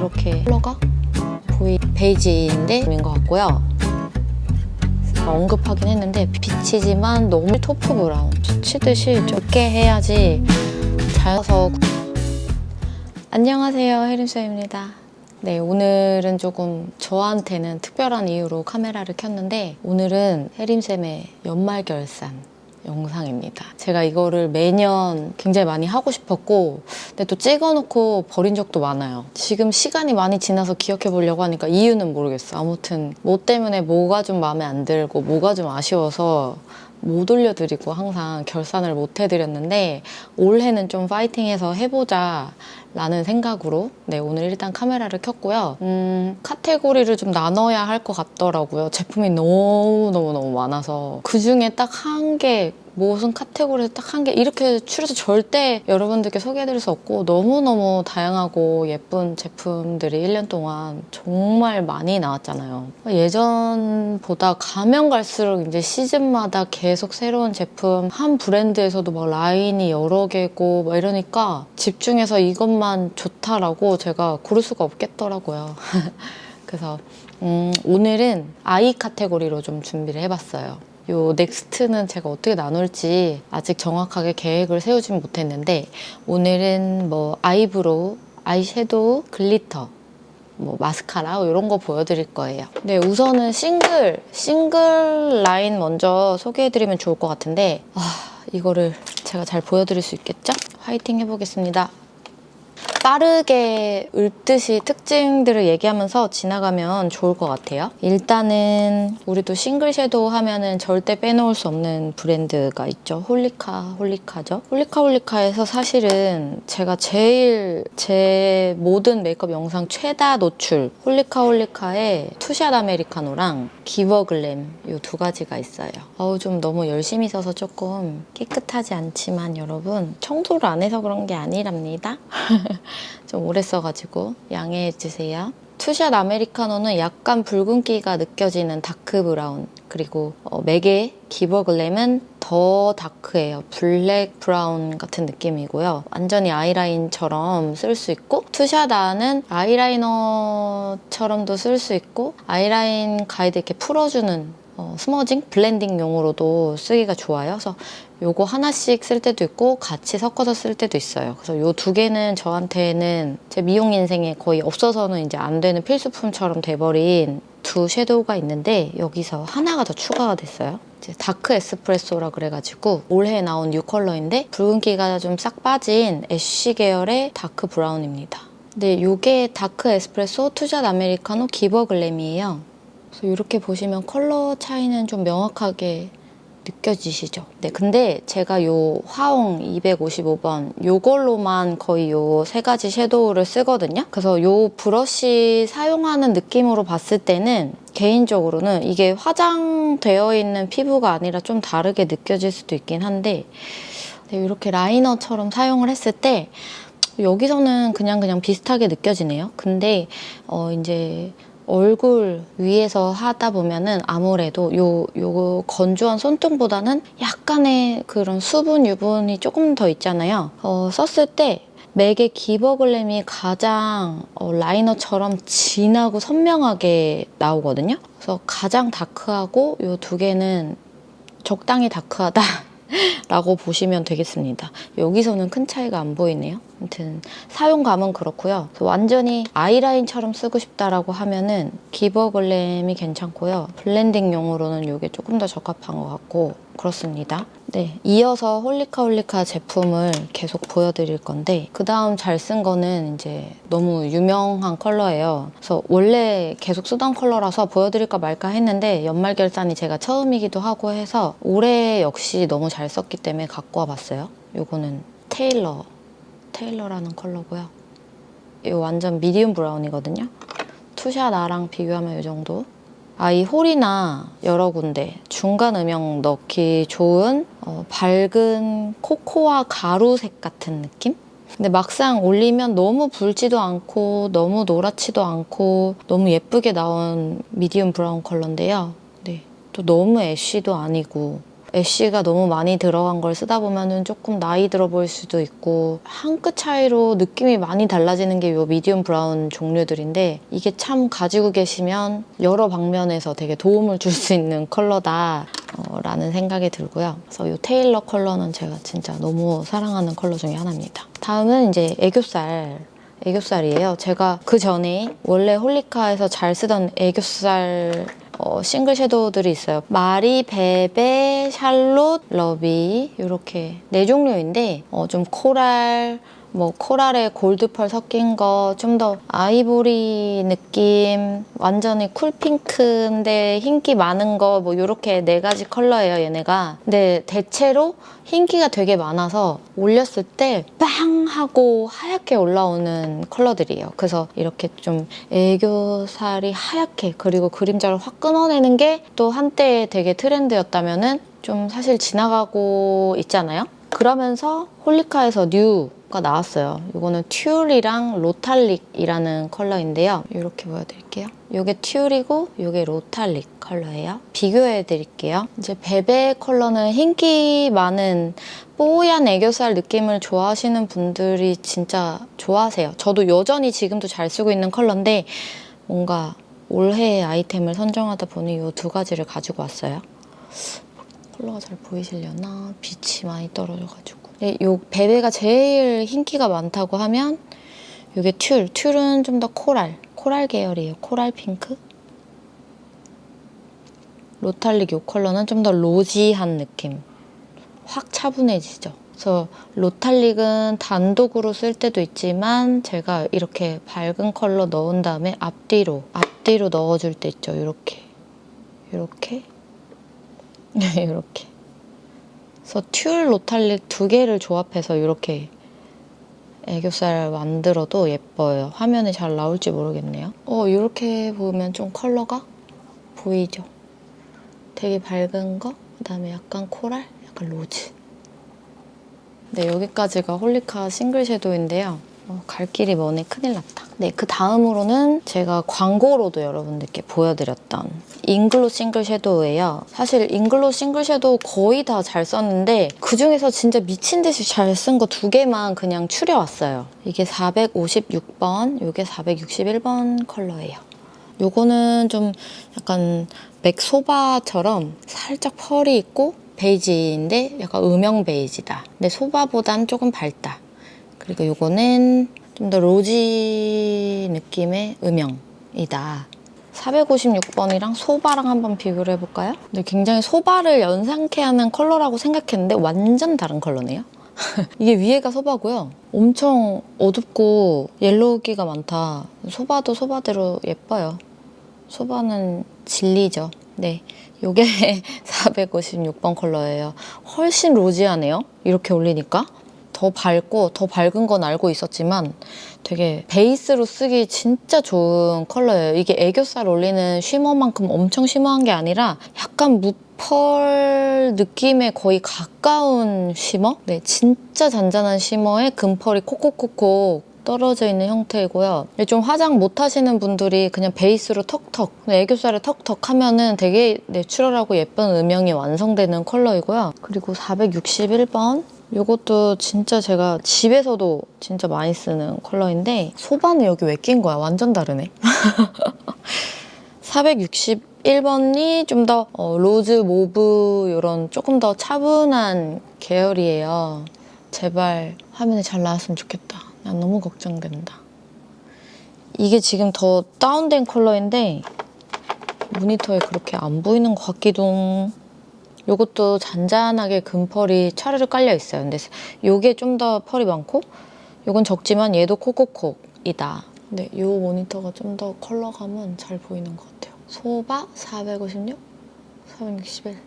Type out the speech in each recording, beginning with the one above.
이렇게 컬러가 베이지인데 인 것 같고요. 언급하긴 했는데 빛이지만 너무 토프 브라운 스치듯이 좁게 해야지 잘 써서. 안녕하세요, 혜림쌤입니다. 네, 오늘은 조금 저한테는 특별한 이유로 카메라를 켰는데 오늘은 혜림쌤의 연말 결산 영상입니다. 제가 이거를 매년 굉장히 많이 하고 싶었고 근데 또 찍어놓고 버린 적도 많아요. 지금 시간이 많이 지나서 기억해 보려고 하니까 이유는 모르겠어. 아무튼 뭐 때문에 뭐가 좀 마음에 안 들고 뭐가 좀 아쉬워서 못 올려드리고 항상 결산을 못 해드렸는데 올해는 좀 파이팅해서 해보자 라는 생각으로 네, 오늘 일단 카메라를 켰고요. 카테고리를 좀 나눠야 할 것 같더라고요. 제품이 너무 많아서 그중에 딱 한 개, 무슨 카테고리에서 딱 한 개 이렇게 추려서 절대 여러분들께 소개해드릴 수 없고 너무너무 다양하고 예쁜 제품들이 1년 동안 정말 많이 나왔잖아요. 예전보다 가면 갈수록 이제 시즌마다 계속 새로운 제품, 한 브랜드에서도 막 라인이 여러 개고 막 이러니까 집중해서 이것만 좋다라고 제가 고를 수가 없겠더라고요. 그래서 오늘은 아이 카테고리로 좀 준비를 해봤어요. 요 넥스트는 제가 어떻게 나눌지 아직 정확하게 계획을 세우진 못했는데 오늘은 뭐 아이브로우, 아이섀도우, 글리터, 뭐 마스카라 이런 거 보여드릴 거예요. 네, 우선은 싱글 라인 먼저 소개해드리면 좋을 것 같은데 이거를 제가 잘 보여드릴 수 있겠죠? 화이팅 해보겠습니다. 빠르게 읊듯이 특징들을 얘기하면서 지나가면 좋을 것 같아요. 일단은 우리도 싱글 섀도우 하면은 절대 빼놓을 수 없는 브랜드가 있죠. 홀리카죠. 홀리카에서 사실은 제가 제일 제 모든 메이크업 영상 최다 노출 홀리카의 투샷 아메리카노랑 기버글램 이 두 가지가 있어요. 좀 너무 열심히 써서 조금 깨끗하지 않지만 여러분 청소를 안 해서 그런 게 아니랍니다. 좀 오래 써가지고 양해해주세요. 투샷 아메리카노는 약간 붉은기가 느껴지는 다크 브라운, 그리고 맥의 기버글램은 더 다크해요. 블랙 브라운 같은 느낌이고요. 완전히 아이라인처럼 쓸 수 있고 투샷아는 아이라이너처럼도 쓸 수 있고 아이라인 가이드 이렇게 풀어주는 스머징, 블렌딩용으로도 쓰기가 좋아요. 그래서 요거 하나씩 쓸 때도 있고 같이 섞어서 쓸 때도 있어요. 그래서 요 두 개는 저한테는 제 미용 인생에 거의 없어서는 이제 안 되는 필수품처럼 돼버린 두 섀도우가 있는데 여기서 하나가 더 추가가 됐어요. 이제 다크 에스프레소라 그래가지고 올해 나온 뉴 컬러인데 붉은기가 좀 싹 빠진 애쉬 계열의 다크 브라운입니다. 근데 요게 다크 에스프레소 투샷 아메리카노 기버글램이에요. 그래서 이렇게 보시면 컬러 차이는 좀 명확하게 느껴지시죠? 네, 근데 제가 요 화홍 255번 요걸로만 거의 요 세 가지 섀도우를 쓰거든요. 그래서 요 브러쉬 사용하는 느낌으로 봤을 때는 개인적으로는 이게 화장되어 있는 피부가 아니라 좀 다르게 느껴질 수도 있긴 한데 네, 이렇게 라이너처럼 사용을 했을 때 여기서는 그냥 비슷하게 느껴지네요. 근데 이제 얼굴 위에서 하다 보면은 아무래도 요 건조한 손등보다는 약간의 그런 수분, 유분이 조금 더 있잖아요. 썼을 때 맥의 기버글램이 가장 라이너처럼 진하고 선명하게 나오거든요. 그래서 가장 다크하고 요 두 개는 적당히 다크하다 라고 보시면 되겠습니다. 여기서는 큰 차이가 안 보이네요. 아무튼 사용감은 그렇고요. 완전히 아이라인처럼 쓰고 싶다라고 하면은 기버글램이 괜찮고요. 블렌딩용으로는 이게 조금 더 적합한 것 같고 그렇습니다. 네, 이어서 홀리카 제품을 계속 보여드릴 건데 그 다음 잘 쓴 거는 이제 너무 유명한 컬러예요. 그래서 원래 계속 쓰던 컬러라서 보여드릴까 말까 했는데 연말 결산이 제가 처음이기도 하고 해서 올해 역시 너무 잘 썼기 때문에 갖고 와봤어요. 요거는 테일러라는 컬러고요. 이거 완전 미디움 브라운이거든요. 투샷 아랑 비교하면 이 정도. 아이 홀이나 여러 군데 중간 음영 넣기 좋은 밝은 코코아 가루색 같은 느낌? 근데 막상 올리면 너무 붉지도 않고 너무 노랗지도 않고 너무 예쁘게 나온 미디움 브라운 컬러인데요. 네, 또 너무 애쉬도 아니고 애쉬가 너무 많이 들어간 걸 쓰다 보면은 조금 나이 들어 보일 수도 있고 한 끗 차이로 느낌이 많이 달라지는 게 이 미디움 브라운 종류들인데 이게 참 가지고 계시면 여러 방면에서 되게 도움을 줄 수 있는 컬러다 라는 생각이 들고요. 그래서 이 테일러 컬러는 제가 진짜 너무 사랑하는 컬러 중에 하나입니다. 다음은 이제 애교살이에요. 제가 그 전에 원래 홀리카에서 잘 쓰던 애교살 싱글 섀도우들이 있어요. 마리, 베베, 샬롯, 러비 이렇게 4종류인데 좀 코랄, 코랄에 골드펄 섞인 거, 좀 더 아이보리 느낌, 완전히 쿨핑크인데 흰기 많은 거 이렇게 4가지 컬러예요, 얘네가. 근데 대체로 흰기가 되게 많아서 올렸을 때 빵! 하고 하얗게 올라오는 컬러들이에요. 그래서 이렇게 좀 애교살이 하얗게 그리고 그림자를 확 끊어내는 게 또 한때 되게 트렌드였다면은 좀 사실 지나가고 있잖아요. 그러면서 홀리카에서 뉴가 나왔어요. 이거는 튤이랑 로탈릭이라는 컬러인데요. 이렇게 보여드릴게요. 이게 튤이고 이게 로탈릭 컬러예요. 비교해드릴게요. 이제 베베 컬러는 흰기 많은 뽀얀 애교살 느낌을 좋아하시는 분들이 진짜 좋아하세요. 저도 여전히 지금도 잘 쓰고 있는 컬러인데 뭔가 올해의 아이템을 선정하다 보니 이 2가지를 가지고 왔어요. 컬러가 잘 보이시려나? 빛이 많이 떨어져가지고. 이 베베가 제일 흰기가 많다고 하면 이게 튤은 좀 더 코랄 계열이에요. 코랄 핑크. 로탈릭 이 컬러는 좀 더 로지한 느낌. 확 차분해지죠. 그래서 로탈릭은 단독으로 쓸 때도 있지만 제가 이렇게 밝은 컬러 넣은 다음에 앞뒤로 넣어줄 때 있죠. 이렇게 이렇게. 그래서 튤, 로탈릭 2개를 조합해서 이렇게 애교살 만들어도 예뻐요. 화면에 잘 나올지 모르겠네요. 이렇게 보면 좀 컬러가 보이죠? 되게 밝은 거, 그다음에 약간 코랄, 약간 로즈. 네, 여기까지가 홀리카 싱글 섀도우인데요. 갈 길이 머네. 큰일 났다. 네, 그 다음으로는 제가 광고로도 여러분들께 보여드렸던 잉글로 싱글 섀도우예요. 사실 잉글로 싱글 섀도우 거의 다 잘 썼는데 그중에서 진짜 미친 듯이 잘 쓴 거 2개만 그냥 추려왔어요. 이게 456번, 이게 461번 컬러예요. 요거는 좀 약간 맥소바처럼 살짝 펄이 있고 베이지인데 약간 음영 베이지다. 근데 소바보단 조금 밝다. 그리고 요거는 좀 더 로지 느낌의 음영이다. 456번이랑 소바랑 한번 비교를 해볼까요? 근데 굉장히 소바를 연상케 하는 컬러라고 생각했는데 완전 다른 컬러네요. 이게 위에가 소바고요. 엄청 어둡고 옐로우기가 많다. 소바도 소바대로 예뻐요. 소바는 진리죠. 네, 요게 456번 컬러예요. 훨씬 로지하네요. 이렇게 올리니까. 더 밝고 더 밝은 건 알고 있었지만 되게 베이스로 쓰기 진짜 좋은 컬러예요. 이게 애교살 올리는 쉬머만큼 엄청 쉬머한 게 아니라 약간 무펄 느낌에 거의 가까운 쉬머? 네, 진짜 잔잔한 쉬머에 금펄이 콕콕콕콕 떨어져 있는 형태이고요. 좀 화장 못 하시는 분들이 그냥 베이스로 턱턱, 애교살을 턱턱 하면은 되게 내추럴하고 예쁜 음영이 완성되는 컬러이고요. 그리고 461번. 이것도 진짜 제가 집에서도 진짜 많이 쓰는 컬러인데 소바는 여기 왜 낀 거야? 완전 다르네. 461번이 좀 더 로즈, 모브 이런 조금 더 차분한 계열이에요. 제발 화면에 잘 나왔으면 좋겠다. 난 너무 걱정된다. 이게 지금 더 다운된 컬러인데 모니터에 그렇게 안 보이는 것 같기도. 요것도 잔잔하게 금펄이 차르르 깔려 있어요. 근데 요게 좀 더 펄이 많고 요건 적지만 얘도 콕콕콕이다. 근데 요 모니터가 좀 더 컬러감은 잘 보이는 것 같아요. 소바 456, 461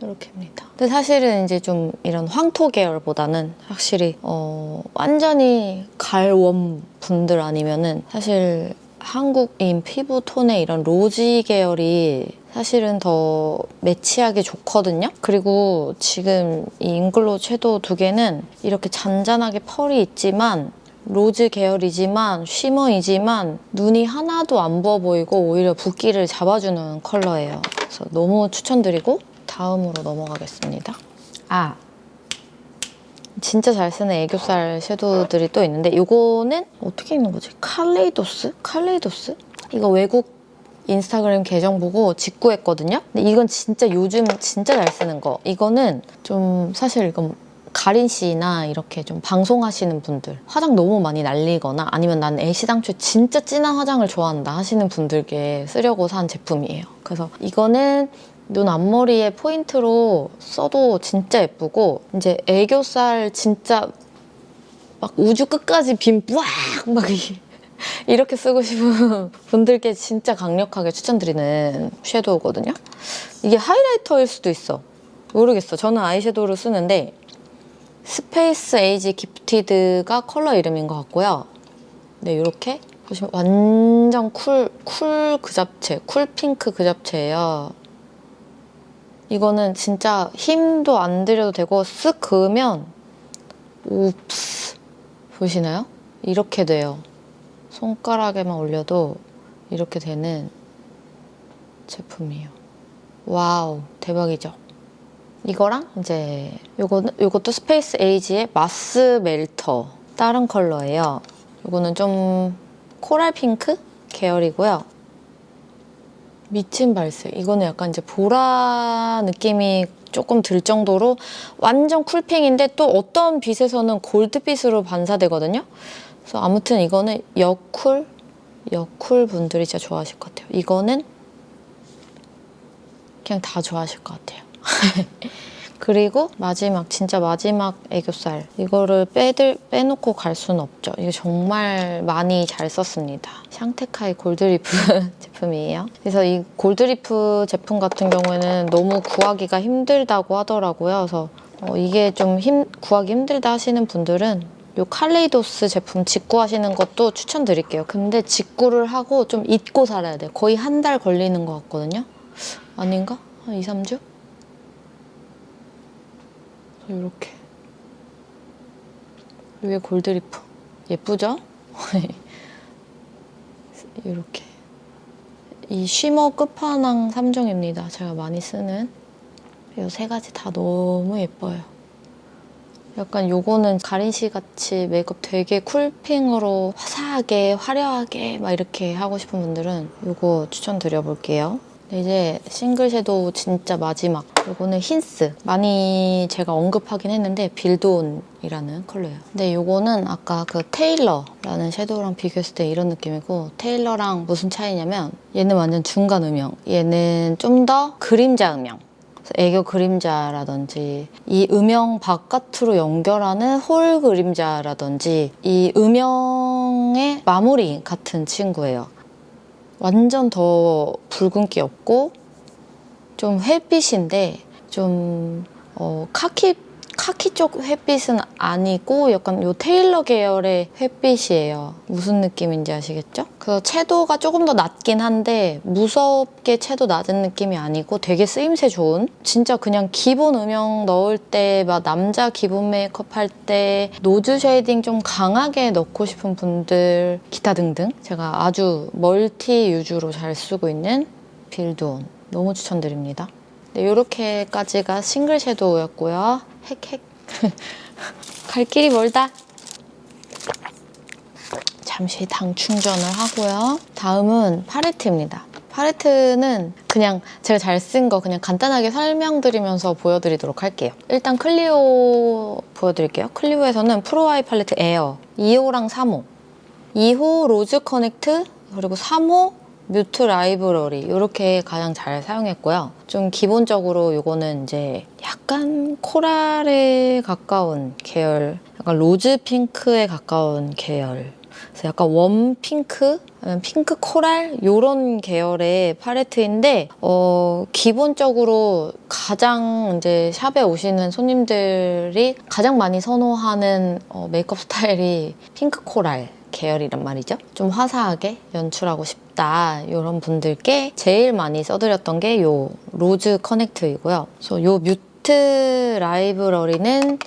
이렇게입니다. 근데 사실은 이제 좀 이런 황토 계열보다는 확실히 완전히 갈웜 분들 아니면은 사실 한국인 피부 톤의 이런 로지 계열이 사실은 더 매치하기 좋거든요. 그리고 지금 이 잉글로 섀도우 2개는 이렇게 잔잔하게 펄이 있지만 로즈 계열이지만 쉬머이지만 눈이 하나도 안 부어 보이고 오히려 붓기를 잡아주는 컬러예요. 그래서 너무 추천드리고 다음으로 넘어가겠습니다. 아, 진짜 잘 쓰는 애교살 섀도우들이 또 있는데 이거는 어떻게 읽는 거지? 칼레이도스? 칼레이도스? 이거 외국 인스타그램 계정 보고 직구했거든요? 근데 이건 진짜 요즘 진짜 잘 쓰는 거. 이거는 좀 사실 이건 가린 씨나 이렇게 좀 방송하시는 분들 화장 너무 많이 날리거나 아니면 난 애시당초에 진짜 진한 화장을 좋아한다 하시는 분들께 쓰려고 산 제품이에요. 그래서 이거는 눈 앞머리에 포인트로 써도 진짜 예쁘고 이제 애교살 진짜 막 우주 끝까지 빔 뿌악 막 이렇게 쓰고 싶은 분들께 진짜 강력하게 추천드리는 섀도우거든요. 이게 하이라이터일 수도 있어. 모르겠어. 저는 아이섀도우를 쓰는데 스페이스 에이지 기프티드가 컬러 이름인 것 같고요. 네, 이렇게 보시면 완전 쿨 그 잡채, 쿨 핑크 그 잡채예요. 이거는 진짜 힘도 안 들여도 되고 쓱 그으면 옵스 보시나요? 이렇게 돼요. 손가락에만 올려도 이렇게 되는 제품이에요. 와우, 대박이죠? 이거랑 이제 요것도 스페이스 에이지의 마스 멜터 다른 컬러예요. 요거는 좀 코랄 핑크 계열이고요. 미친 발색. 이거는 약간 이제 보라 느낌이 조금 들 정도로 완전 쿨핑인데 또 어떤 빛에서는 골드빛으로 반사되거든요. 그래서 아무튼 이거는 여쿨 분들이 진짜 좋아하실 것 같아요. 이거는 그냥 다 좋아하실 것 같아요. 그리고 마지막, 진짜 마지막 애교살. 이거를 빼놓고 갈 수는 없죠. 이거 정말 많이 잘 썼습니다. 샹테카이 골드리프 제품이에요. 그래서 이 골드리프 제품 같은 경우에는 너무 구하기가 힘들다고 하더라고요. 그래서 이게 좀 구하기 힘들다 하시는 분들은 이 칼레이도스 제품 직구하시는 것도 추천드릴게요. 근데 직구를 하고 좀 잊고 살아야 돼요. 거의 한 달 걸리는 것 같거든요. 아닌가? 한 2, 3주? 이렇게 위에 골드리프 예쁘죠? 이렇게 이 쉬머 끝판왕 3종입니다. 제가 많이 쓰는 이 세 가지 다 너무 예뻐요. 약간 요거는 가린 씨 같이 메이크업 되게 쿨핑으로 화사하게 화려하게 막 이렇게 하고 싶은 분들은 요거 추천드려볼게요. 이제 싱글 섀도우 진짜 마지막. 요거는 힌스. 많이 제가 언급하긴 했는데 빌드온이라는 컬러예요. 근데 요거는 아까 그 테일러라는 섀도우랑 비교했을 때 이런 느낌이고 테일러랑 무슨 차이냐면 얘는 완전 중간 음영. 얘는 좀 더 그림자 음영. 애교 그림자라든지 이 음영 바깥으로 연결하는 홀 그림자라든지 이 음영의 마무리 같은 친구예요. 완전 더 붉은기 없고 좀 햇빛인데 좀 카키 쪽 햇빛은 아니고 약간 요 테일러 계열의 햇빛이에요. 무슨 느낌인지 아시겠죠? 그래서 채도가 조금 더 낮긴 한데 무섭게 채도 낮은 느낌이 아니고 되게 쓰임새 좋은? 진짜 그냥 기본 음영 넣을 때 막 남자 기본 메이크업 할 때 노즈 쉐이딩 좀 강하게 넣고 싶은 분들 기타 등등 제가 아주 멀티 유주로 잘 쓰고 있는 빌드온 너무 추천드립니다. 네, 이렇게까지가 싱글 섀도우였고요. 헥헥. 갈 길이 멀다. 잠시 당 충전을 하고요. 다음은 팔레트입니다. 팔레트는 그냥 제가 잘 쓴 거 그냥 간단하게 설명드리면서 보여드리도록 할게요. 일단 클리오 보여드릴게요. 클리오에서는 프로아이 팔레트 에어 2호랑 3호 2호 로즈 커넥트 그리고 3호 뮤트 라이브러리 이렇게 가장 잘 사용했고요. 좀 기본적으로 이거는 이제 약간 코랄에 가까운 계열, 약간 로즈 핑크에 가까운 계열. 그래서 약간 웜 핑크, 핑크 코랄 이런 계열의 팔레트인데 기본적으로 가장 이제 샵에 오시는 손님들이 가장 많이 선호하는 메이크업 스타일이 핑크 코랄. 계열이란 말이죠. 좀 화사하게 연출하고 싶다 이런 분들께 제일 많이 써드렸던 게 이 로즈 커넥트이고요. 그래서 이 뮤트 라이브러리는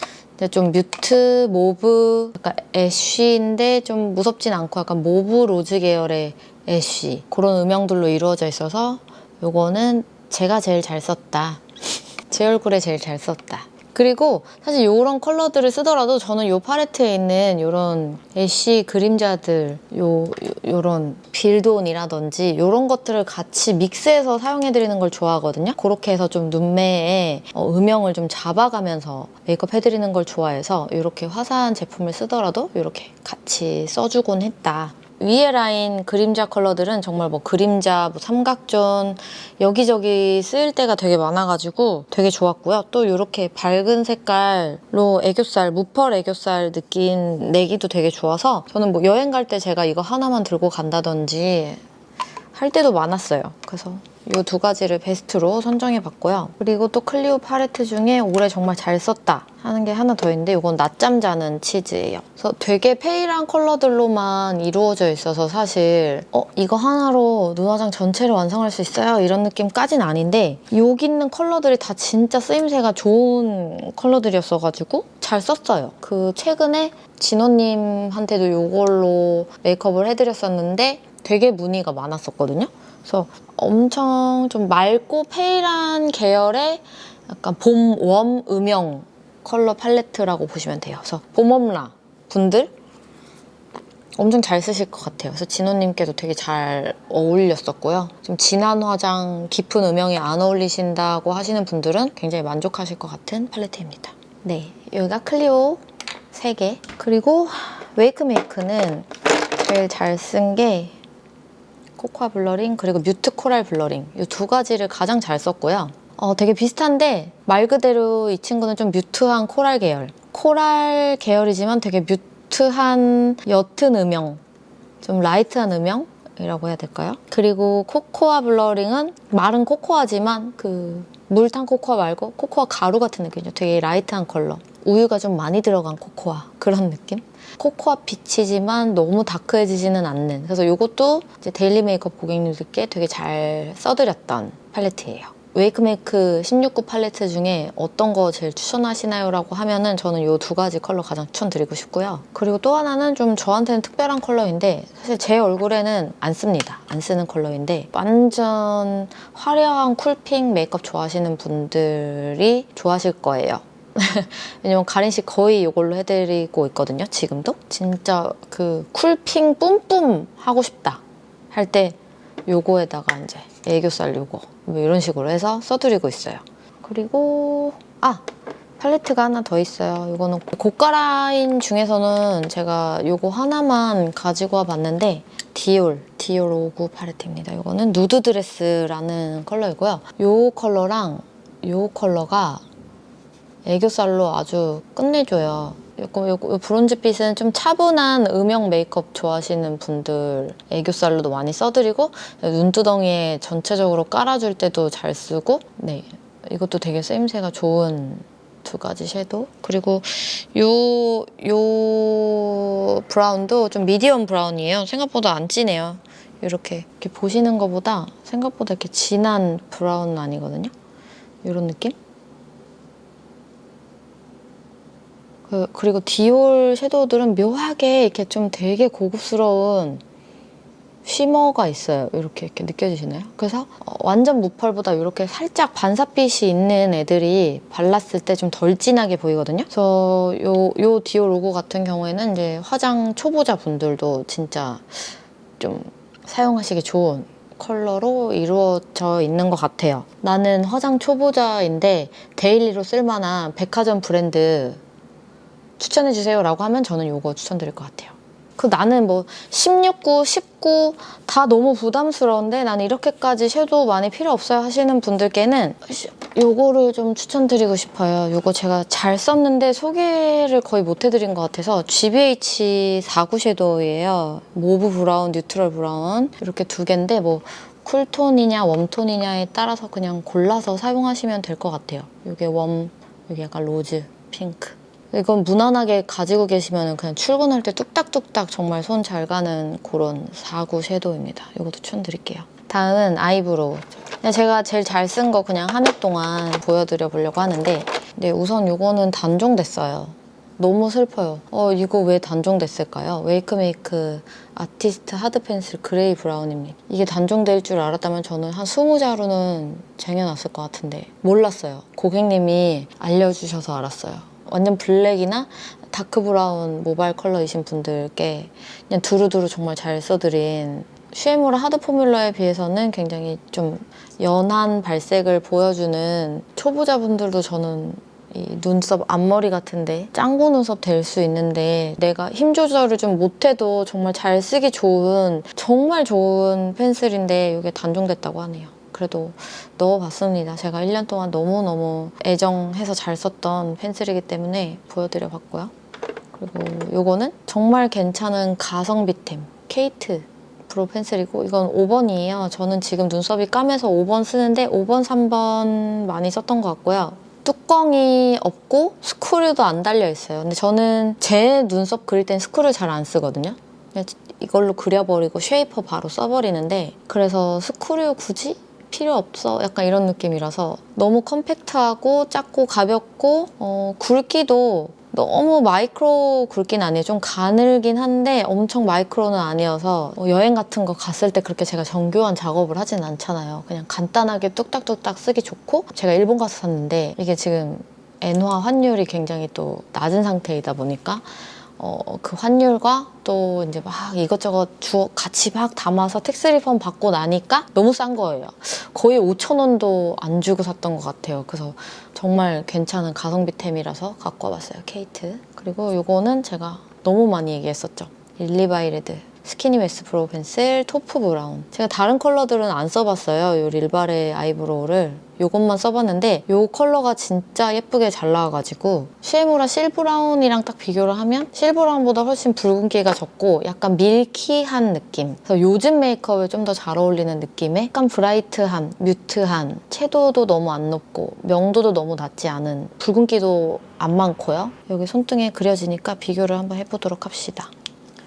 좀 뮤트 모브 약간 애쉬인데 좀 무섭진 않고 약간 모브 로즈 계열의 애쉬 그런 음영들로 이루어져 있어서 이거는 제가 제일 잘 썼다. 제 얼굴에 제일 잘 썼다. 그리고 사실 이런 컬러들을 쓰더라도 저는 이 팔레트에 있는 이런 애쉬 그림자들, 요런 빌드온이라든지 이런 것들을 같이 믹스해서 사용해드리는 걸 좋아하거든요. 그렇게 해서 좀 눈매에 음영을 좀 잡아가면서 메이크업 해드리는 걸 좋아해서 이렇게 화사한 제품을 쓰더라도 이렇게 같이 써주곤 했다. 위에 라인 그림자 컬러들은 정말 뭐 그림자, 뭐 삼각존 여기저기 쓰일 때가 되게 많아가지고 되게 좋았고요. 또 이렇게 밝은 색깔로 애교살, 무펄 애교살 느낌 내기도 되게 좋아서 저는 뭐 여행 갈 때 제가 이거 하나만 들고 간다든지 할 때도 많았어요. 그래서 이 두 가지를 베스트로 선정해봤고요. 그리고 또 클리오 팔레트 중에 올해 정말 잘 썼다 하는 게 하나 더 있는데 이건 낮잠 자는 치즈예요. 그래서 되게 페일한 컬러들로만 이루어져 있어서 사실 이거 하나로 눈화장 전체를 완성할 수 있어요? 이런 느낌까지는 아닌데 여기 있는 컬러들이 다 진짜 쓰임새가 좋은 컬러들이었어가지고 잘 썼어요. 그 최근에 진호님한테도 이걸로 메이크업을 해드렸었는데 되게 문의가 많았었거든요. 그래서 엄청 좀 맑고 페일한 계열의 약간 봄 웜 음영 컬러 팔레트라고 보시면 돼요. 그래서 봄웜라 분들 엄청 잘 쓰실 것 같아요. 그래서 진호님께도 되게 잘 어울렸었고요. 좀 진한 화장, 깊은 음영이 안 어울리신다고 하시는 분들은 굉장히 만족하실 것 같은 팔레트입니다. 네, 여기가 클리오 3개. 그리고 웨이크메이크는 제일 잘 쓴 게 코코아 블러링 그리고 뮤트 코랄 블러링 이 두 가지를 가장 잘 썼고요. 되게 비슷한데 말 그대로 이 친구는 좀 뮤트한 코랄 계열. 코랄 계열이지만 되게 뮤트한 옅은 음영, 좀 라이트한 음영이라고 해야 될까요? 그리고 코코아 블러링은 마른 코코아지만 그 물탄 코코아 말고 코코아 가루 같은 느낌이죠. 되게 라이트한 컬러. 우유가 좀 많이 들어간 코코아 그런 느낌? 코코아 빛이지만 너무 다크해지지는 않는 그래서 이것도 이제 데일리 메이크업 고객님들께 되게 잘 써드렸던 팔레트예요. 웨이크메이크 169 팔레트 중에 어떤 거 제일 추천하시나요? 라고 하면은 저는 이 두 가지 컬러 가장 추천드리고 싶고요. 그리고 또 하나는 좀 저한테는 특별한 컬러인데 사실 제 얼굴에는 안 씁니다. 안 쓰는 컬러인데 완전 화려한 쿨핑 메이크업 좋아하시는 분들이 좋아하실 거예요. 왜냐면 가린 씨 거의 이걸로 해드리고 있거든요. 지금도 진짜 그 쿨핑 뿜뿜 하고 싶다 할 때 요거에다가 이제 애교살 요거 뭐 이런 식으로 해서 써드리고 있어요. 그리고 팔레트가 하나 더 있어요. 이거는 고가 라인 중에서는 제가 요거 하나만 가지고 와봤는데 디올 59 팔레트입니다. 이거는 누드 드레스라는 컬러이고요. 요 컬러랑 요 컬러가 애교살로 아주 끝내줘요. 요 브론즈빛은 좀 차분한 음영 메이크업 좋아하시는 분들 애교살로도 많이 써드리고 눈두덩이에 전체적으로 깔아줄 때도 잘 쓰고 네, 이것도 되게 쓰임새가 좋은 두 가지 섀도우. 그리고 요 브라운도 좀 미디엄 브라운이에요. 생각보다 안 진해요. 이렇게 보시는 것보다 생각보다 이렇게 진한 브라운은 아니거든요. 이런 느낌? 그리고 디올 섀도우들은 묘하게 이렇게 좀 되게 고급스러운 쉬머가 있어요. 이렇게 느껴지시나요? 그래서 완전 무펄보다 이렇게 살짝 반사빛이 있는 애들이 발랐을 때 좀 덜 진하게 보이거든요. 그래서 요 디올 로고 같은 경우에는 이제 화장 초보자 분들도 진짜 좀 사용하시기 좋은 컬러로 이루어져 있는 것 같아요. 나는 화장 초보자인데 데일리로 쓸만한 백화점 브랜드 추천해주세요 라고 하면 저는 이거 추천드릴 것 같아요. 나는 뭐 16구, 19 다 너무 부담스러운데 나는 이렇게까지 섀도우 많이 필요 없어요 하시는 분들께는 이거를 좀 추천드리고 싶어요. 이거 제가 잘 썼는데 소개를 거의 못 해드린 것 같아서 GBH 49 섀도우예요. 모브 브라운, 뉴트럴 브라운 이렇게 두 개인데 뭐 쿨톤이냐 웜톤이냐에 따라서 그냥 골라서 사용하시면 될 것 같아요. 이게 이게 약간 로즈, 핑크. 이건 무난하게 가지고 계시면 그냥 출근할 때 뚝딱뚝딱 정말 손 잘 가는 그런 49 섀도우입니다. 이것도 추천드릴게요. 다음은 아이브로우. 그냥 제가 제일 잘 쓴 거 그냥 한 해 동안 보여드려 보려고 하는데 근데 우선 이거는 단종됐어요. 너무 슬퍼요. 이거 왜 단종됐을까요? 웨이크메이크 아티스트 하드 펜슬 그레이 브라운입니다. 이게 단종될 줄 알았다면 저는 한 20자루는 쟁여놨을 것 같은데 몰랐어요. 고객님이 알려주셔서 알았어요. 완전 블랙이나 다크 브라운 모바일 컬러이신 분들께 그냥 두루두루 정말 잘 써드린 슈에무라 하드 포뮬러에 비해서는 굉장히 좀 연한 발색을 보여주는 초보자분들도 저는 이 눈썹 앞머리 같은데 짱구 눈썹 될 수 있는데 내가 힘 조절을 좀 못해도 정말 잘 쓰기 좋은 정말 좋은 펜슬인데 이게 단종됐다고 하네요. 그래도 넣어봤습니다. 제가 1년 동안 너무너무 애정해서 잘 썼던 펜슬이기 때문에 보여드려 봤고요. 그리고 요거는 정말 괜찮은 가성비템 케이트 브로우 펜슬이고 이건 5번이에요. 저는 지금 눈썹이 까매서 5번 쓰는데 5번, 3번 많이 썼던 것 같고요. 뚜껑이 없고 스크류도 안 달려 있어요. 근데 저는 제 눈썹 그릴 땐 스크류 잘 안 쓰거든요. 그냥 이걸로 그려버리고 쉐이퍼 바로 써버리는데 그래서 스크류 굳이 필요 없어 약간 이런 느낌이라서 너무 컴팩트하고 작고 가볍고 굵기도 너무 마이크로 굵긴 아니에요. 좀 가늘긴 한데 엄청 마이크로는 아니어서 여행 같은 거 갔을 때 그렇게 제가 정교한 작업을 하진 않잖아요. 그냥 간단하게 뚝딱뚝딱 쓰기 좋고 제가 일본 가서 샀는데 이게 지금 엔화 환율이 굉장히 또 낮은 상태이다 보니까 그 환율과 또 이제 막 이것저것 같이 막 담아서 텍스 리펀 받고 나니까 너무 싼 거예요. 거의 5,000원도 안 주고 샀던 것 같아요. 그래서 정말 괜찮은 가성비템이라서 갖고 와봤어요. 케이트. 그리고 요거는 제가 너무 많이 얘기했었죠. 릴리바이레드 스키니 웨스 브로우 펜슬 토프 브라운. 제가 다른 컬러들은 안 써봤어요. 요 릴바레 아이브로우를. 요것만 써봤는데 요 컬러가 진짜 예쁘게 잘 나와가지고 슈에무라 실브라운이랑 딱 비교를 하면 실브라운보다 훨씬 붉은기가 적고 약간 밀키한 느낌. 그래서 요즘 메이크업에 좀 더 잘 어울리는 느낌의 약간 브라이트한, 뮤트한, 채도도 너무 안 높고 명도도 너무 낮지 않은 붉은기도 안 많고요. 여기 손등에 그려지니까 비교를 한번 해보도록 합시다.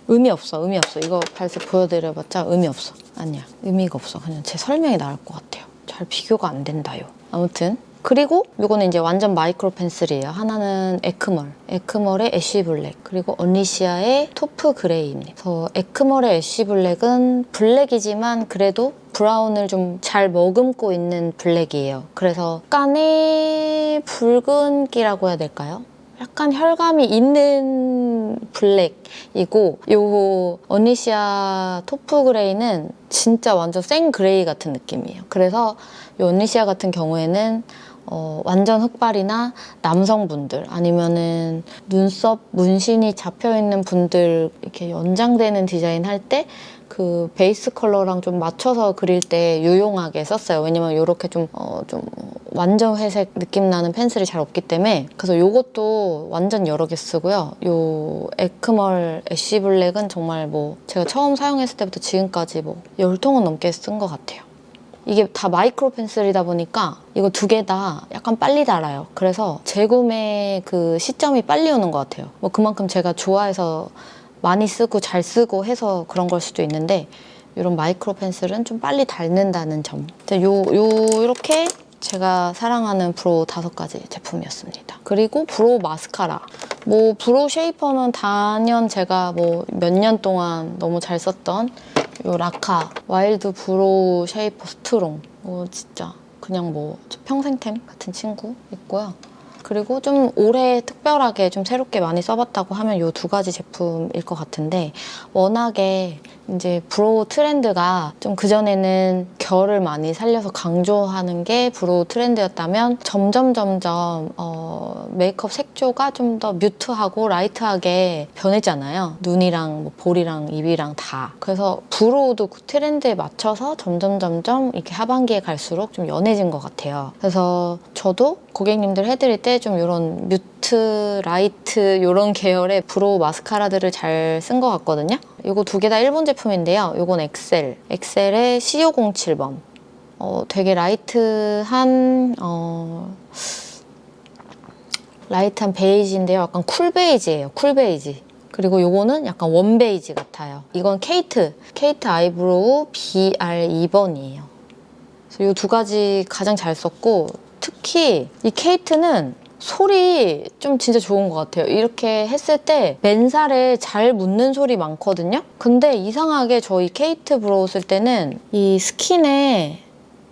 의미 없어. 이거 발색 보여드려봤자 의미 없어. 아니야. 의미가 없어. 그냥 제 설명이 나을 것 같아요. 잘 비교가 안 된다요. 아무튼 그리고 이거는 이제 완전 마이크로 펜슬이에요. 하나는 에크멀의 애쉬 블랙 그리고 언리시아의 토프 그레이입니다. 그래서 에크멀의 애쉬 블랙은 블랙이지만 그래도 브라운을 좀 잘 머금고 있는 블랙이에요. 그래서 약간의 붉은기라고 해야 될까요? 약간 혈감이 있는 블랙이고 요 언리시아 토프 그레이는 진짜 완전 생 그레이 같은 느낌이에요. 그래서 요 언리시아 같은 경우에는 완전 흑발이나 남성분들 아니면은 눈썹 문신이 잡혀있는 분들 이렇게 연장되는 디자인 할 때 그 베이스 컬러랑 좀 맞춰서 그릴 때 유용하게 썼어요. 왜냐면 이렇게 좀 완전 회색 느낌 나는 펜슬이 잘 없기 때문에 그래서 이것도 완전 여러 개 쓰고요. 요 에크멀 애쉬 블랙은 정말 뭐 제가 처음 사용했을 때부터 지금까지 뭐 10통은 넘게 쓴 것 같아요. 이게 다 마이크로 펜슬이다 보니까 이거 두 개 다 약간 빨리 닳아요. 그래서 재구매 그 시점이 빨리 오는 것 같아요. 뭐 그만큼 제가 좋아해서 많이 쓰고 잘 쓰고 해서 그런 걸 수도 있는데 이런 마이크로 펜슬은 좀 빨리 닳는다는 점. 요렇게 제가 사랑하는 브로우 5가지 제품이었습니다. 그리고 브로우 마스카라. 뭐 브로우 쉐이퍼는 단연 제가 뭐 몇 년 동안 너무 잘 썼던 요 라카 와일드 브로우 쉐이퍼 스트롱. 진짜 그냥 뭐 평생템 같은 친구 있고요. 그리고 좀 올해 특별하게 좀 새롭게 많이 써봤다고 하면 이 2가지 제품일 것 같은데 워낙에 이제 브로우 트렌드가 좀 그전에는 결을 많이 살려서 강조하는 게 브로우 트렌드였다면 점점 메이크업 색조가 좀 더 뮤트하고 라이트하게 변했잖아요. 눈이랑 뭐 볼이랑 입이랑 다. 그래서 브로우도 그 트렌드에 맞춰서 점점 이렇게 하반기에 갈수록 좀 연해진 것 같아요. 그래서 저도 고객님들 해드릴 때 좀 이런 뮤트, 라이트 이런 계열의 브로우 마스카라들을 잘 쓴 것 같거든요. 이거 2개 다 일본 제품인데요. 이건 엑셀의 C507번. 되게 라이트한 베이지인데요. 약간 쿨 베이지예요. 쿨 베이지. 그리고 요거는 약간 원 베이지 같아요. 이건 케이트 아이브로우 BR2번이에요. 그래서 이 2가지 가장 잘 썼고 특히 이 케이트는 소리 좀 진짜 좋은 것 같아요. 이렇게 했을 때 맨살에 잘 묻는 소리 많거든요. 근데 이상하게 저희 케이트 브로우 쓸 때는 이 스킨에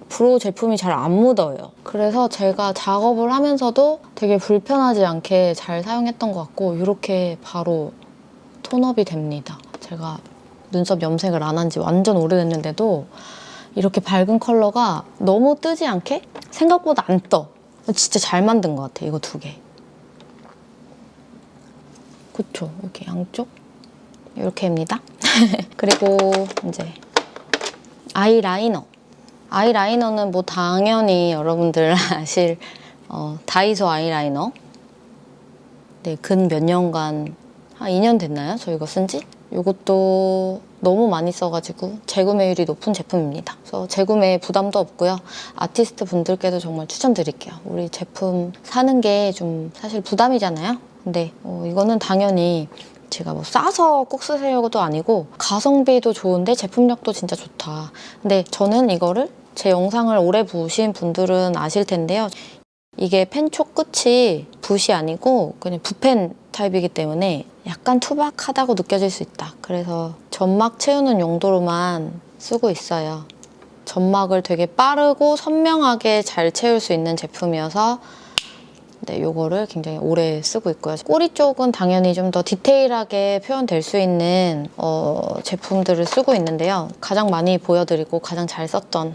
브로우 제품이 잘 안 묻어요. 그래서 제가 작업을 하면서도 되게 불편하지 않게 잘 사용했던 것 같고 이렇게 바로 톤업이 됩니다. 제가 눈썹 염색을 안 한 지 완전 오래됐는데도 이렇게 밝은 컬러가 너무 뜨지 않게 생각보다 안 떠. 진짜 잘 만든 것 같아, 이거 두 개. 그쵸? 이렇게 양쪽 이렇게입니다. 그리고 이제 아이라이너. 아이라이너는 뭐 당연히 여러분들 아실 다이소 아이라이너. 네, 근 몇 년간 한 2년 됐나요? 저 이거 쓴 지? 이것도 너무 많이 써가지고 재구매율이 높은 제품입니다. 그래서 재구매에 부담도 없고요. 아티스트 분들께도 정말 추천드릴게요. 우리 제품 사는 게 좀 사실 부담이잖아요. 근데 이거는 당연히 제가 뭐 싸서 꼭 쓰려고도 아니고 가성비도 좋은데 제품력도 진짜 좋다. 근데 저는 이거를 제 영상을 오래 보신 분들은 아실 텐데요. 이게 펜촉 끝이 붓이 아니고 그냥 붓펜 타입이기 때문에 약간 투박하다고 느껴질 수 있다. 그래서 점막 채우는 용도로만 쓰고 있어요. 점막을 되게 빠르고 선명하게 잘 채울 수 있는 제품이어서 네, 요거를 굉장히 오래 쓰고 있고요. 꼬리 쪽은 당연히 좀 더 디테일하게 표현될 수 있는 제품들을 쓰고 있는데요. 가장 많이 보여드리고 가장 잘 썼던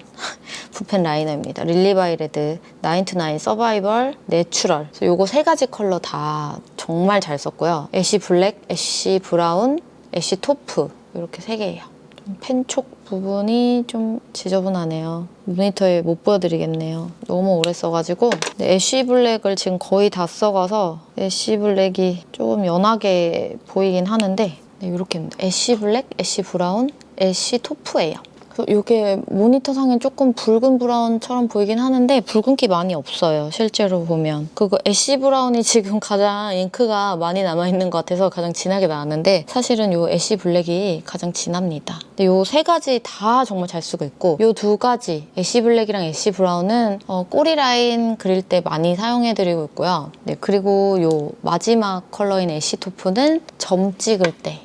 붓펜 라이너입니다. 릴리바이레드 929 서바이벌 내추럴. 요거 세 가지 컬러 다 정말 잘 썼고요. 애쉬 블랙, 애쉬 브라운, 애쉬 토프 이렇게 세 개예요. 펜촉 부분이 좀 지저분하네요. 모니터에 못 보여드리겠네요. 너무 오래 써가지고. 애쉬 블랙을 지금 거의 다 써가서 애쉬 블랙이 조금 연하게 보이긴 하는데 이렇게입니다. 애쉬 블랙, 애쉬 브라운, 애쉬 토프예요. 이게 모니터상엔 조금 붉은 브라운처럼 보이긴 하는데 붉은기 많이 없어요. 실제로 보면. 그거 애쉬 브라운이 지금 가장 잉크가 많이 남아있는 것 같아서 가장 진하게 나왔는데 사실은 이 애쉬 블랙이 가장 진합니다. 근데 이 세 가지 다 정말 잘 쓰고 있고 이 두 가지 애쉬 블랙이랑 애쉬 브라운은 꼬리 라인 그릴 때 많이 사용해드리고 있고요. 네, 그리고 이 마지막 컬러인 애쉬 토프는 점 찍을 때,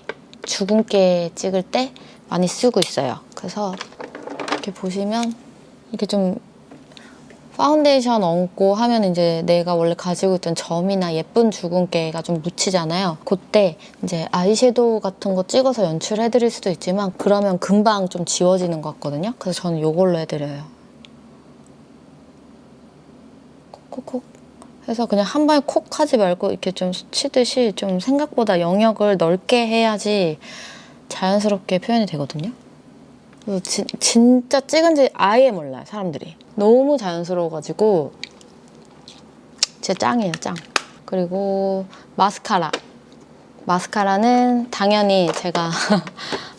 주근깨 찍을 때 많이 쓰고 있어요. 그래서 이렇게 보시면 이렇게 좀 파운데이션 얹고 하면 이제 내가 원래 가지고 있던 점이나 예쁜 주근깨가 좀 묻히잖아요. 그때 이제 아이섀도우 같은 거 찍어서 연출해드릴 수도 있지만 그러면 금방 좀 지워지는 것 같거든요. 그래서 저는 이걸로 해드려요. 콕콕콕 해서 그냥 한 방에 콕 하지 말고 이렇게 좀 스치듯이 좀 생각보다 영역을 넓게 해야지 자연스럽게 표현이 되거든요. 진짜 찍은지 아예 몰라요, 사람들이. 너무 자연스러워가지고 진짜 짱이에요, 짱. 그리고 마스카라. 마스카라는 당연히 제가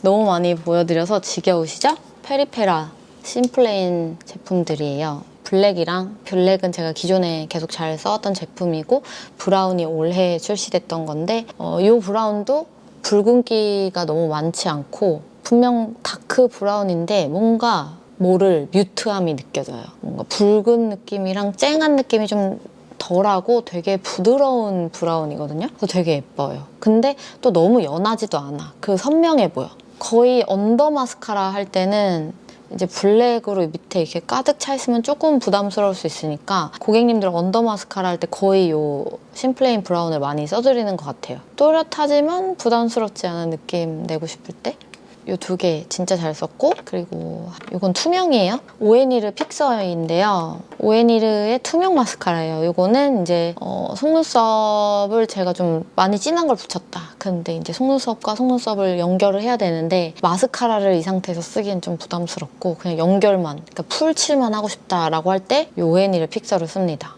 너무 많이 보여드려서 지겨우시죠? 페리페라 심플레인 제품들이에요. 블랙은 제가 기존에 계속 잘 써왔던 제품이고 브라운이 올해 출시됐던 건데 이 브라운도 붉은기가 너무 많지 않고 분명 다크 브라운인데 뭔가 모를 뮤트함이 느껴져요. 뭔가 붉은 느낌이랑 쨍한 느낌이 좀 덜하고 되게 부드러운 브라운이거든요. 그래서 되게 예뻐요. 근데 또 너무 연하지도 않아. 그 선명해 보여. 거의 언더 마스카라 할 때는 이제 블랙으로 밑에 이렇게 가득 차 있으면 조금 부담스러울 수 있으니까 고객님들 언더 마스카라 할 때 거의 요 심플레인 브라운을 많이 써드리는 것 같아요. 또렷하지만 부담스럽지 않은 느낌 내고 싶을 때 이 두 개 진짜 잘 썼고 그리고 이건 투명이에요. 오에니르 픽서인데요. 오에니르의 투명 마스카라예요. 이거는 이제 속눈썹을 제가 좀 많이 진한 걸 붙였다. 근데 이제 속눈썹과 속눈썹을 연결을 해야 되는데 마스카라를 이 상태에서 쓰기엔 좀 부담스럽고 그냥 연결만, 그러니까 풀칠만 하고 싶다라고 할 때 이 오에니르 픽서를 씁니다.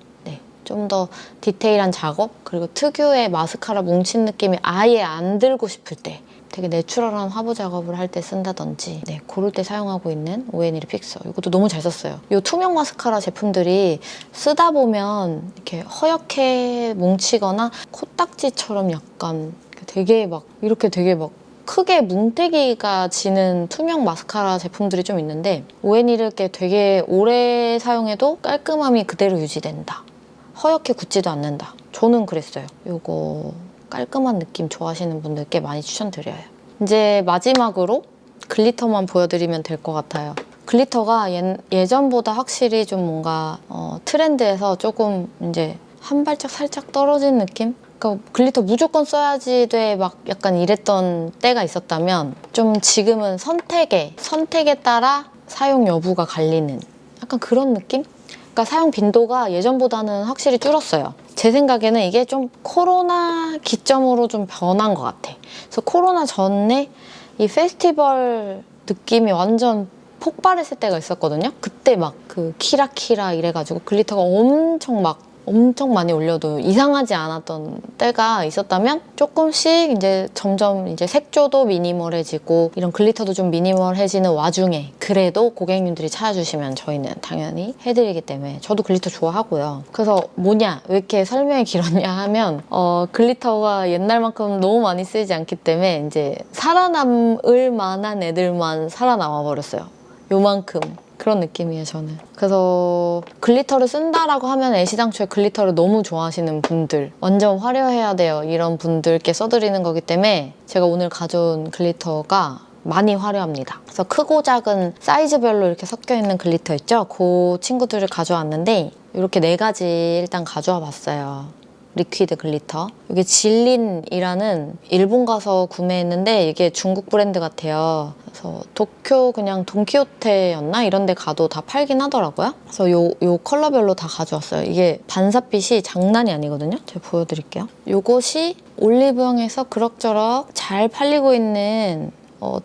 좀 더 디테일한 작업 그리고 특유의 마스카라 뭉친 느낌이 아예 안 들고 싶을 때 되게 내추럴한 화보 작업을 할 때 쓴다든지 그럴 때 사용하고 있는 오에니르 픽서. 이것도 너무 잘 썼어요. 이 투명 마스카라 제품들이 쓰다 보면 이렇게 허옇게 뭉치거나 코딱지처럼 약간 되게 막 이렇게 되게 막 크게 뭉태기가 지는 투명 마스카라 제품들이 좀 있는데 오에니르 게 되게 오래 사용해도 깔끔함이 그대로 유지된다. 허옇게 굳지도 않는다. 저는 그랬어요. 요거 깔끔한 느낌 좋아하시는 분들께 많이 추천드려요. 이제 마지막으로 글리터만 보여드리면 될 것 같아요. 글리터가 예전보다 확실히 좀 뭔가 트렌드에서 조금 이제 한 발짝 살짝 떨어진 느낌? 그러니까 글리터 무조건 써야지 돼 막 약간 이랬던 때가 있었다면 좀 지금은 선택에 따라 사용 여부가 갈리는 약간 그런 느낌? 그러니까 사용 빈도가 예전보다는 확실히 줄었어요. 제 생각에는 이게 좀 코로나 기점으로 좀 변한 것 같아. 그래서 코로나 전에 이 페스티벌 느낌이 완전 폭발했을 때가 있었거든요. 그때 막 그 키라키라 이래가지고 글리터가 엄청 많이 올려도 이상하지 않았던 때가 있었다면 조금씩 이제 점점 이제 색조도 미니멀해지고 이런 글리터도 좀 미니멀해지는 와중에 그래도 고객님들이 찾아주시면 저희는 당연히 해드리기 때문에 저도 글리터 좋아하고요. 그래서 뭐냐 왜 이렇게 설명이 길었냐 하면 글리터가 옛날만큼 너무 많이 쓰이지 않기 때문에 이제 살아남을 만한 애들만 살아남아 버렸어요. 요만큼. 그런 느낌이에요, 저는. 그래서 글리터를 쓴다라고 하면 애시당초에 글리터를 너무 좋아하시는 분들, 완전 화려해야 돼요, 이런 분들께 써드리는 거기 때문에 제가 오늘 가져온 글리터가 많이 화려합니다. 그래서 크고 작은 사이즈별로 이렇게 섞여있는 글리터 있죠? 그 친구들을 가져왔는데 이렇게 4가지 일단 가져와 봤어요. 리퀴드 글리터. 이게 질린이라는 일본 가서 구매했는데 이게 중국 브랜드 같아요. 그래서 도쿄 그냥 돈키호테였나? 이런 데 가도 다 팔긴 하더라고요. 그래서 요 컬러별로 다 가져왔어요. 이게 반사빛이 장난이 아니거든요. 제가 보여드릴게요. 요것이 올리브영에서 그럭저럭 잘 팔리고 있는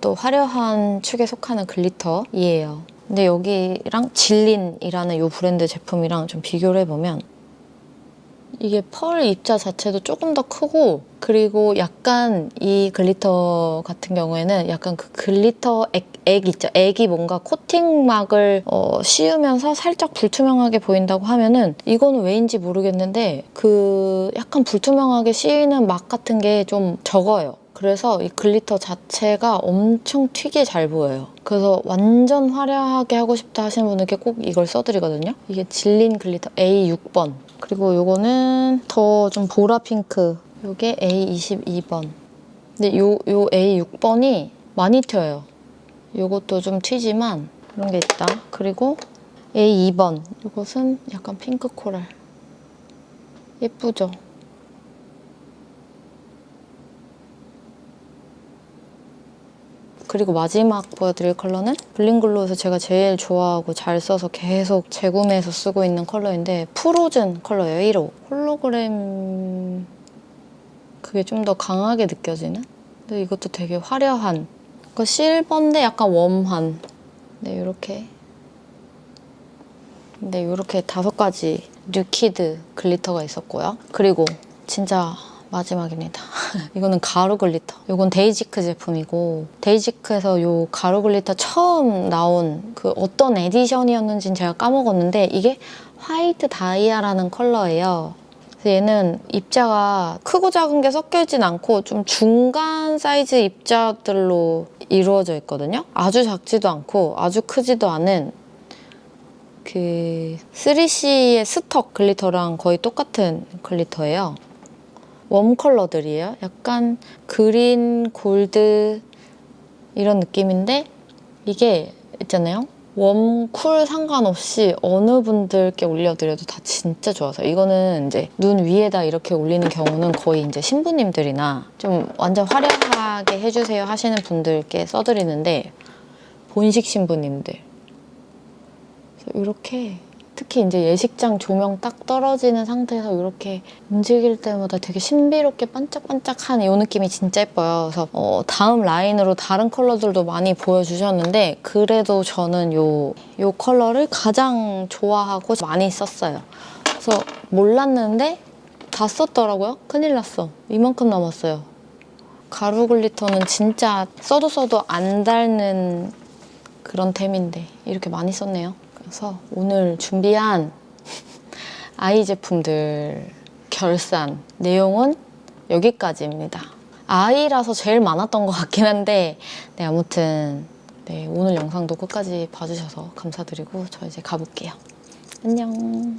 또 화려한 축에 속하는 글리터이에요. 근데 여기랑 질린이라는 요 브랜드 제품이랑 좀 비교를 해보면 이게 펄 입자 자체도 조금 더 크고 그리고 약간 이 글리터 같은 경우에는 약간 그 글리터 액 있죠? 액이 뭔가 코팅막을 씌우면서 살짝 불투명하게 보인다고 하면은 이거는 왜인지 모르겠는데 그 약간 불투명하게 씌이는 막 같은 게 좀 적어요. 그래서 이 글리터 자체가 엄청 튀게 잘 보여요. 그래서 완전 화려하게 하고 싶다 하시는 분들께 꼭 이걸 써드리거든요. 이게 질린 글리터 A6번. 그리고 요거는 더 좀 보라 핑크. 요게 A22번. 근데 요 A6번이 많이 튀어요. 요것도 좀 튀지만 그런 게 있다. 그리고 A2번. 요것은 약간 핑크 코랄. 예쁘죠? 그리고 마지막 보여드릴 컬러는 블링글로에서 제가 제일 좋아하고 잘 써서 계속 재구매해서 쓰고 있는 컬러인데 프로즌 컬러예요, 1호. 홀로그램 그게 좀 더 강하게 느껴지는? 근데 이것도 되게 화려한 그 실버인데 약간 웜한 네, 요렇게 근데 요렇게 5가지 리퀴드 글리터가 있었고요. 그리고 진짜 마지막입니다. 이거는 가루 글리터. 이건 데이지크 제품이고 데이지크에서 요 가루 글리터 처음 나온 그 어떤 에디션이었는지는 제가 까먹었는데 이게 화이트 다이아라는 컬러예요. 그래서 얘는 입자가 크고 작은 게 섞여있진 않고 좀 중간 사이즈 입자들로 이루어져 있거든요. 아주 작지도 않고 아주 크지도 않은 그 3CE의 스톡 글리터랑 거의 똑같은 글리터예요. 웜 컬러들이에요. 약간 그린, 골드 이런 느낌인데 이게 있잖아요. 웜, 쿨 상관없이 어느 분들께 올려드려도 다 진짜 좋아서 이거는 이제 눈 위에다 이렇게 올리는 경우는 거의 이제 신부님들이나 좀 완전 화려하게 해주세요 하시는 분들께 써드리는데 본식 신부님들 이렇게 특히 이제 예식장 조명 딱 떨어지는 상태에서 이렇게 움직일 때마다 되게 신비롭게 반짝반짝한 이 느낌이 진짜 예뻐요. 그래서 다음 라인으로 다른 컬러들도 많이 보여주셨는데 그래도 저는 요 컬러를 가장 좋아하고 많이 썼어요. 그래서 몰랐는데 다 썼더라고요. 큰일 났어. 이만큼 남았어요. 가루 글리터는 진짜 써도 안 닳는 그런 템인데 이렇게 많이 썼네요. 그래서 오늘 준비한 아이 제품들 결산 내용은 여기까지입니다. 아이라서 제일 많았던 것 같긴 한데 네, 아무튼 네, 오늘 영상도 끝까지 봐주셔서 감사드리고 저 이제 가볼게요. 안녕.